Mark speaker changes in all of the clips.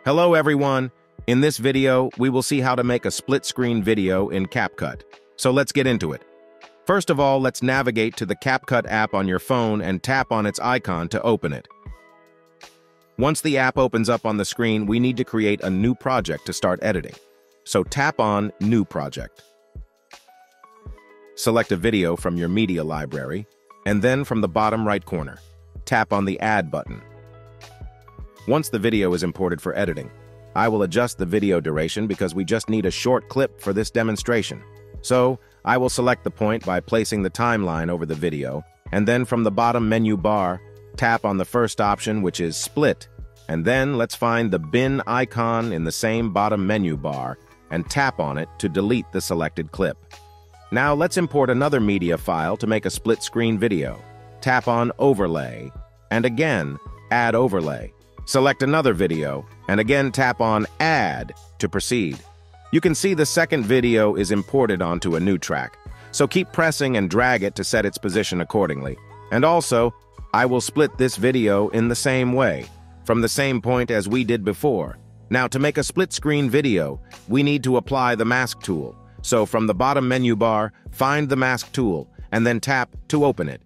Speaker 1: Hello everyone! In this video, we will see how to make a split-screen video in CapCut. So let's get into it. First of all, let's navigate to the CapCut app on your phone and tap on its icon to open it. Once the app opens up on the screen, we need to create a new project to start editing. So tap on New Project. Select a video from your media library, and then from the bottom right corner, tap on the Add button. Once the video is imported for editing, I will adjust the video duration because we just need a short clip for this demonstration. So, I will select the point by placing the timeline over the video, and then from the bottom menu bar, tap on the first option, which is Split, and then let's find the bin icon in the same bottom menu bar and tap on it to delete the selected clip. Now let's import another media file to make a split-screen video. Tap on Overlay, and again, Add Overlay. Select another video, and again tap on Add to proceed. You can see the second video is imported onto a new track, so keep pressing and drag it to set its position accordingly. And also, I will split this video in the same way, from the same point as we did before. Now, to make a split-screen video, we need to apply the Mask tool. So from the bottom menu bar, find the Mask tool, and then tap to open it.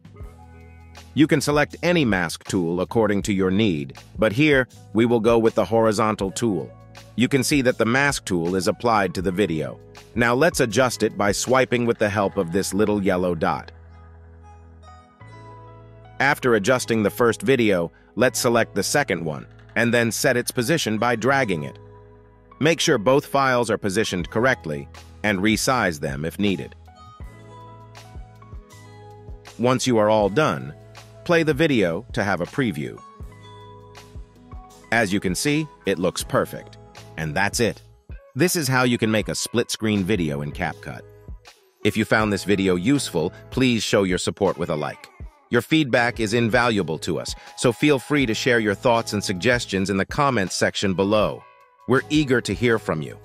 Speaker 1: You can select any mask tool according to your need, but here we will go with the horizontal tool. You can see that the mask tool is applied to the video. Now let's adjust it by swiping with the help of this little yellow dot. After adjusting the first video, let's select the second one, and then set its position by dragging it. Make sure both files are positioned correctly, and resize them if needed. Once you are all done, play the video to have a preview. As you can see, it looks perfect. And that's it. This is how you can make a split-screen video in CapCut. If you found this video useful, please show your support with a like. Your feedback is invaluable to us, so feel free to share your thoughts and suggestions in the comments section below. We're eager to hear from you.